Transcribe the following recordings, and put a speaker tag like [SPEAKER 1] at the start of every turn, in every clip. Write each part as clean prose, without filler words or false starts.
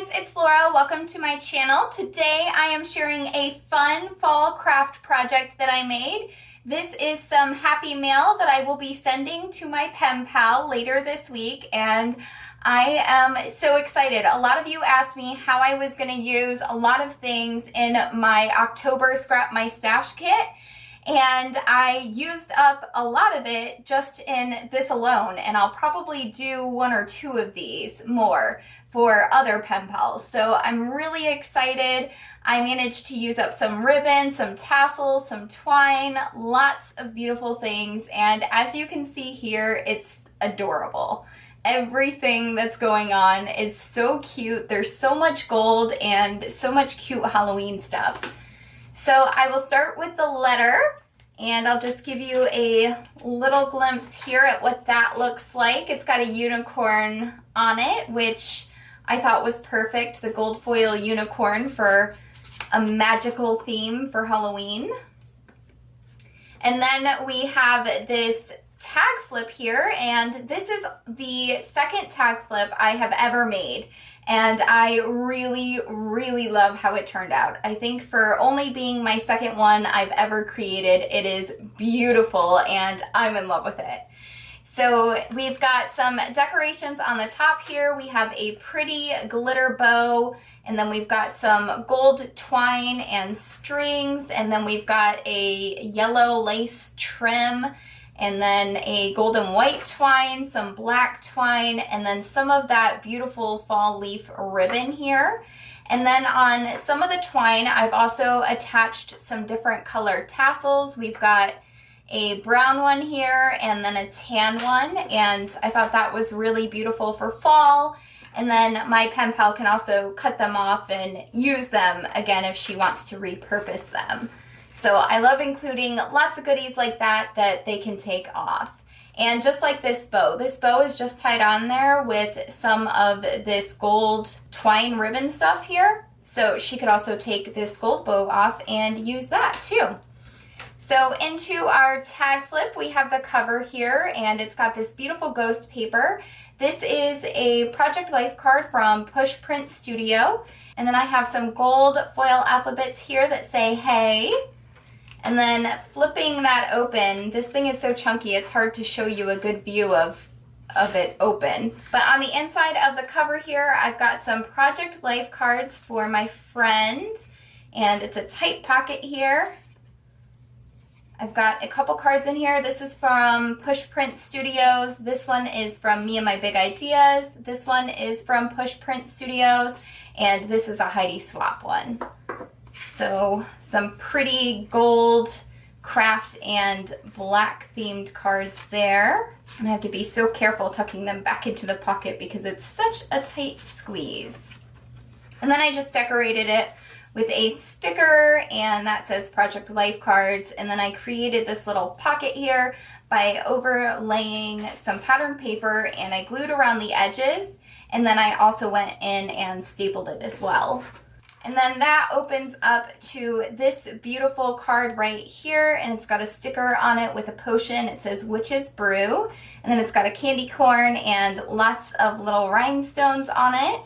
[SPEAKER 1] guys, it's Laura. Welcome to my channel. Today I am sharing a fun fall craft project that I made. This is some happy mail that I will be sending to my pen pal later this week, and I am so excited. A lot of you asked me how I was going to use a lot of things in my October Scrap My Stash kit. And I used up a lot of it just in this alone, and I'll probably do one or two of these more for other pen pals. So I'm really excited. I managed to use up some ribbon, some tassels, some twine, lots of beautiful things. And as you can see here, it's adorable. Everything that's going on is so cute. There's so much gold and so much cute Halloween stuff. So I will start with the letter, and I'll just give you a little glimpse here at what that looks like. It's got a unicorn on it, which I thought was perfect, the gold foil unicorn for a magical theme for Halloween. And then we have this tag flip here, and this is the second tag flip I have ever made. And I really, really love how it turned out. I think for only being my second one I've ever created, it is beautiful and I'm in love with it. So we've got some decorations on the top here. We have a pretty glitter bow, and then we've got some gold twine and strings, and then we've got a yellow lace trim, and then a gold and white twine, some black twine, and then some of that beautiful fall leaf ribbon here. And then on some of the twine, I've also attached some different colored tassels. We've got a brown one here and then a tan one, and I thought that was really beautiful for fall. And then my pen pal can also cut them off and use them again if she wants to repurpose them. So I love including lots of goodies like that that they can take off. And just like this bow is just tied on there with some of this gold twine ribbon stuff here. So she could also take this gold bow off and use that too. So into our tag flip, we have the cover here, and it's got this beautiful ghost paper. This is a Project Life card from Push Print Studio. And then I have some gold foil alphabets here that say, hey. And then flipping that open, this thing is so chunky, it's hard to show you a good view of it open. But on the inside of the cover here, I've got some Project Life cards for my friend, and it's a tight pocket here. I've got a couple cards in here. This is from Push Print Studios. This one is from Me and My Big Ideas. This one is from Push Print Studios, and this is a Heidi Swap one. So some pretty gold craft and black themed cards there. And I have to be so careful tucking them back into the pocket because it's such a tight squeeze. And then I just decorated it with a sticker, and that says Project Life cards. And then I created this little pocket here by overlaying some pattern paper, and I glued around the edges. And then I also went in and stapled it as well. And then that opens up to this beautiful card right here, and it's got a sticker on it with a potion. It says Witch's Brew, and then it's got a candy corn and lots of little rhinestones on it.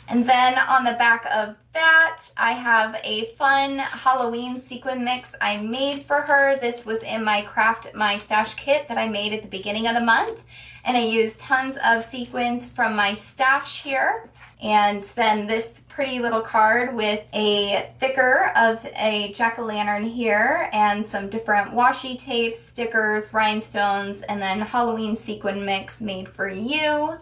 [SPEAKER 1] And then on the back of that, I have a fun Halloween sequin mix I made for her. This was in my Craft My Stash kit that I made at the beginning of the month, and I used tons of sequins from my stash here. And then this pretty little card with a thicker of a jack-o'-lantern here, and some different washi tapes, stickers, rhinestones, and then Halloween sequin mix made for you.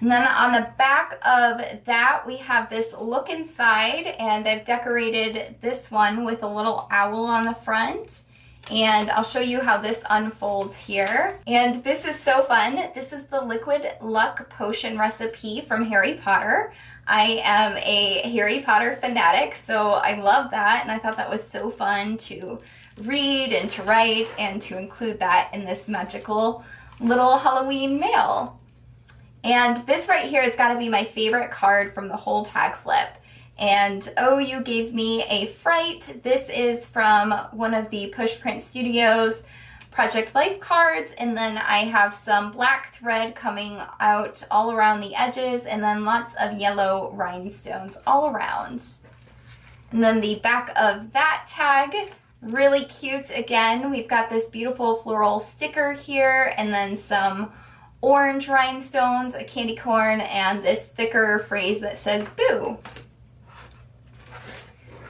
[SPEAKER 1] And then on the back of that, we have this look inside, and I've decorated this one with a little owl on the front. And I'll show you how this unfolds here. And this is so fun. This is the Liquid Luck Potion recipe from Harry Potter. I am a Harry Potter fanatic, so I love that, and I thought that was so fun to read and to write and to include that in this magical little Halloween mail. And this right here has got to be my favorite card from the whole tag flip. And oh, you gave me a fright. This is from one of the Push Print Studios Project Life cards, and then I have some black thread coming out all around the edges, and then lots of yellow rhinestones all around. And then the back of that tag, really cute again. We've got this beautiful floral sticker here, and then some orange rhinestones, a candy corn, and this thicker phrase that says boo.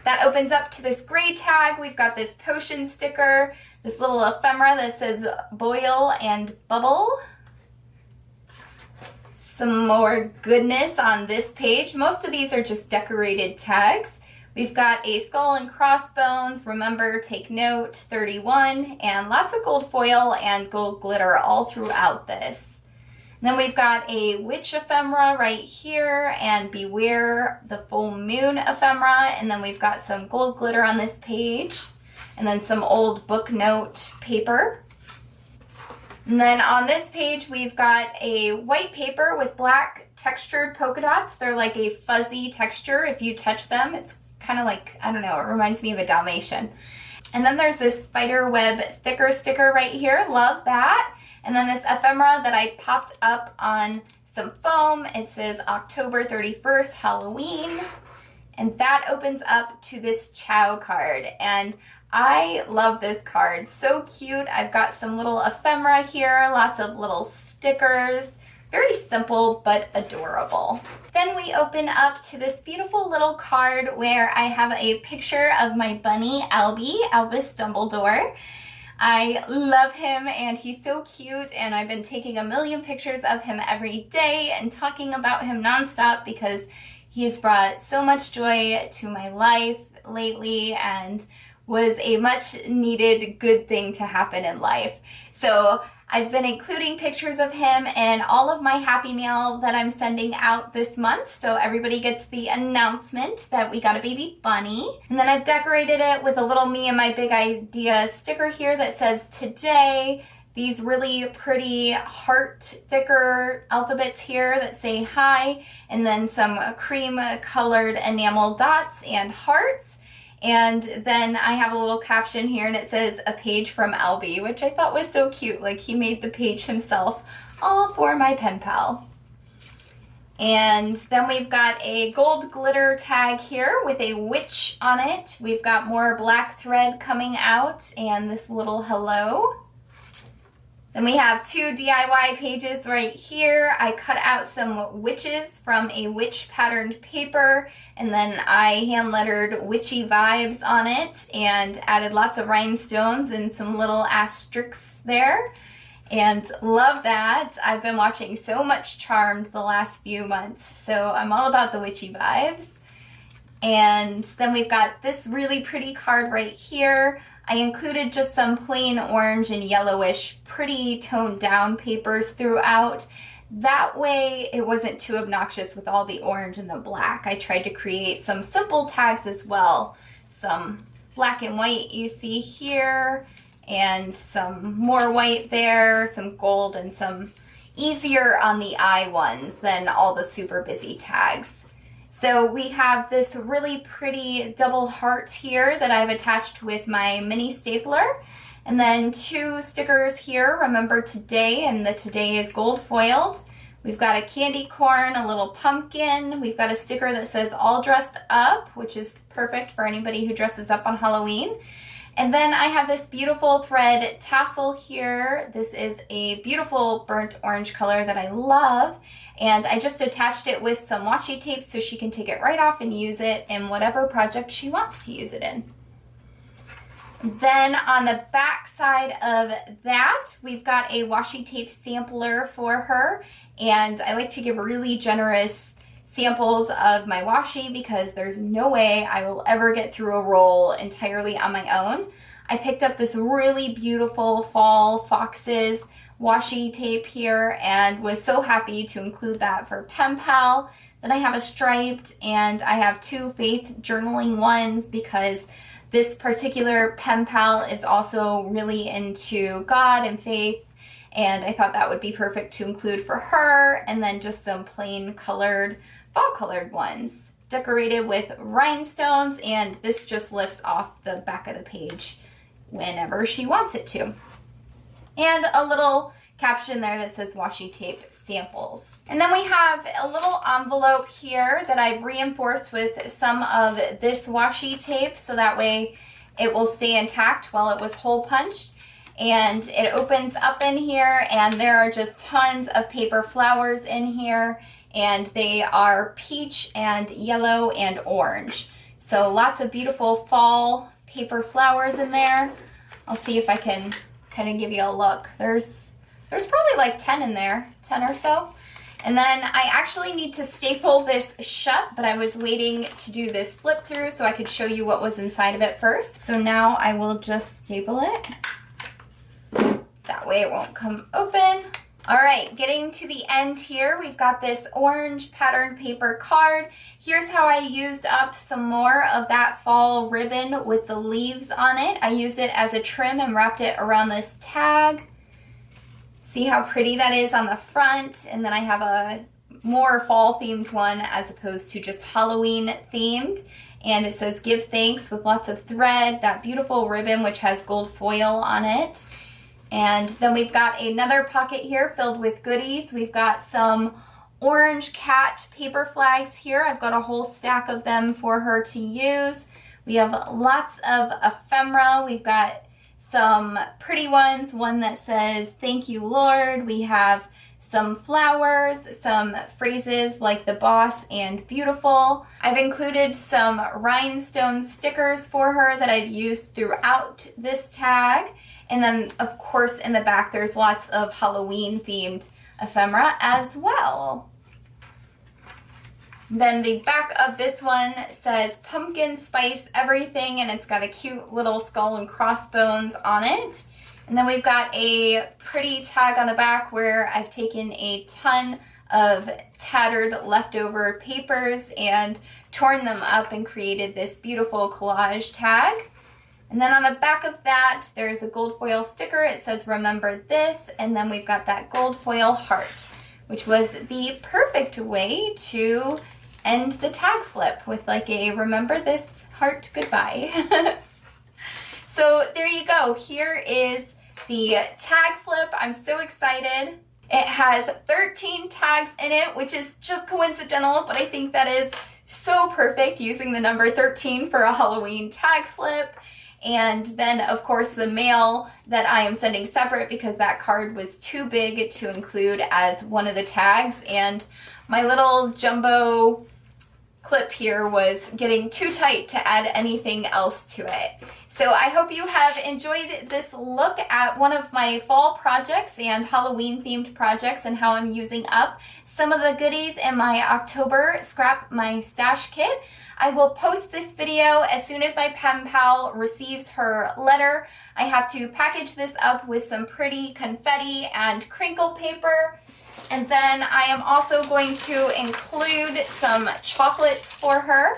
[SPEAKER 1] That opens up to this gray tag. We've got this potion sticker, this little ephemera that says boil and bubble. Some more goodness on this page. Most of these are just decorated tags. We've got a skull and crossbones, remember, take note, 31, and lots of gold foil and gold glitter all throughout this. And then we've got a witch ephemera right here, and beware the full moon ephemera, and then we've got some gold glitter on this page, and then some old book note paper. And then on this page we've got a white paper with black textured polka dots. They're like a fuzzy texture. If you touch them, it's kind of like, I don't know, it reminds me of a Dalmatian. And then there's this spider web thicker sticker right here. Love that. And then this ephemera that I popped up on some foam. It says October 31st, Halloween. And that opens up to this Chow card. And I love this card. So cute. I've got some little ephemera here, lots of little stickers. Very simple but adorable. Then we open up to this beautiful little card where I have a picture of my bunny, Albus Dumbledore. I love him and he's so cute, and I've been taking a million pictures of him every day and talking about him nonstop because he's brought so much joy to my life lately and was a much needed good thing to happen in life. So I've been including pictures of him in all of my Happy Mail that I'm sending out this month, so everybody gets the announcement that we got a baby bunny. And then I've decorated it with a little Me and My Big Idea sticker here that says today. These really pretty heart thicker alphabets here that say hi, and then some cream colored enamel dots and hearts. And then I have a little caption here and it says a page from Albie, which I thought was so cute. Like he made the page himself, all for my pen pal. And then we've got a gold glitter tag here with a witch on it. We've got more black thread coming out and this little hello. Then we have two DIY pages right here. I cut out some witches from a witch patterned paper, and then I hand lettered witchy vibes on it and added lots of rhinestones and some little asterisks there. And love that. I've been watching so much Charmed the last few months, so I'm all about the witchy vibes. And then we've got this really pretty card right here. I included just some plain orange and yellowish, pretty toned down papers throughout. That way it wasn't too obnoxious with all the orange and the black. I tried to create some simple tags as well. Some black and white you see here, and some more white there, some gold, and some easier on the eye ones than all the super busy tags. So we have this really pretty double heart here that I've attached with my mini stapler. And then two stickers here, remember today, and the today is gold foiled. We've got a candy corn, a little pumpkin. We've got a sticker that says all dressed up, which is perfect for anybody who dresses up on Halloween. And then I have this beautiful thread tassel here. This is a beautiful burnt orange color that I love. And I just attached it with some washi tape so she can take it right off and use it in whatever project she wants to use it in. Then on the back side of that, we've got a washi tape sampler for her. And I like to give really generous samples of my washi because there's no way I will ever get through a roll entirely on my own. I picked up this really beautiful fall foxes washi tape here and was so happy to include that for pen pal. Then I have a striped, and I have two faith journaling ones because this particular pen pal is also really into God and faith, and I thought that would be perfect to include for her. And then just some plain colored, fall colored ones decorated with rhinestones, and this just lifts off the back of the page whenever she wants it to. and a little caption there that says washi tape samples. And then we have a little envelope here that I've reinforced with some of this washi tape so that way it will stay intact while it was hole punched. And it opens up in here, and there are just tons of paper flowers in here, and they are peach and yellow and orange. So lots of beautiful fall paper flowers in there. I'll see if I can kind of give you a look. There's probably like 10 in there, 10 or so. And then I actually need to staple this shut, but I was waiting to do this flip through so I could show you what was inside of it first. So now I will just staple it. That way it won't come open. All right, getting to the end here, we've got this orange patterned paper card. Here's how I used up some more of that fall ribbon with the leaves on it. I used it as a trim and wrapped it around this tag. See how pretty that is on the front, and then I have a more fall themed one as opposed to just Halloween themed. And it says give thanks with lots of thread, that beautiful ribbon which has gold foil on it. And then we've got another pocket here filled with goodies. We've got some orange cat paper flags here. I've got a whole stack of them for her to use. We have lots of ephemera. We've got some pretty ones, one that says thank you Lord. We have some flowers, some phrases like the boss and beautiful. I've included some rhinestone stickers for her that I've used throughout this tag. And then, of course, in the back, there's lots of Halloween-themed ephemera as well. Then the back of this one says pumpkin spice everything, and it's got a cute little skull and crossbones on it. And then we've got a pretty tag on the back where I've taken a ton of tattered leftover papers and torn them up and created this beautiful collage tag. And then on the back of that, there's a gold foil sticker. It says, remember this. And then we've got that gold foil heart, which was the perfect way to end the tag flip with like a remember this heart goodbye. So there you go. Here is the tag flip. I'm so excited. It has 13 tags in it, which is just coincidental, but I think that is so perfect, using the number 13 for a Halloween tag flip. And then, of course, the mail that I am sending separate because that card was too big to include as one of the tags. And my little jumbo clip here was getting too tight to add anything else to it. So I hope you have enjoyed this look at one of my fall projects and Halloween themed projects and how I'm using up some of the goodies in my October Scrap My Stash kit. I will post this video as soon as my pen pal receives her letter. I have to package this up with some pretty confetti and crinkle paper. And then I am also going to include some chocolates for her.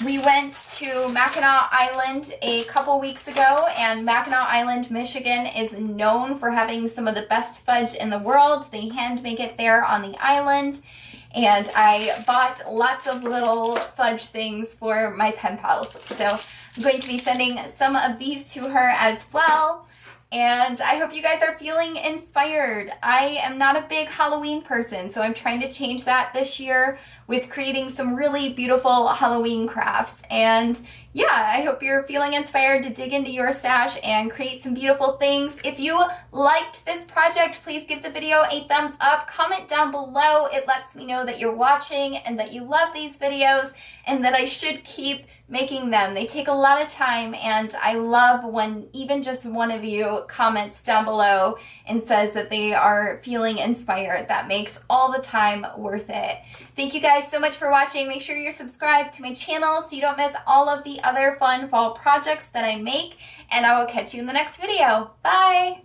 [SPEAKER 1] We went to Mackinac Island a couple weeks ago, and Mackinac Island, Michigan is known for having some of the best fudge in the world. They hand make it there on the island. And I bought lots of little fudge things for my pen pals. So I'm going to be sending some of these to her as well. And I hope you guys are feeling inspired. I am not a big Halloween person, so I'm trying to change that this year with creating some really beautiful Halloween crafts. And yeah, I hope you're feeling inspired to dig into your stash and create some beautiful things. If you liked this project, please give the video a thumbs up. Comment down below. It lets me know that you're watching and that you love these videos and that I should keep making them. They take a lot of time, and I love when even just one of you comments down below and says that they are feeling inspired. That makes all the time worth it. Thank you guys so much for watching. Make sure you're subscribed to my channel so you don't miss all of the other fun fall projects that I make, and I will catch you in the next video. Bye!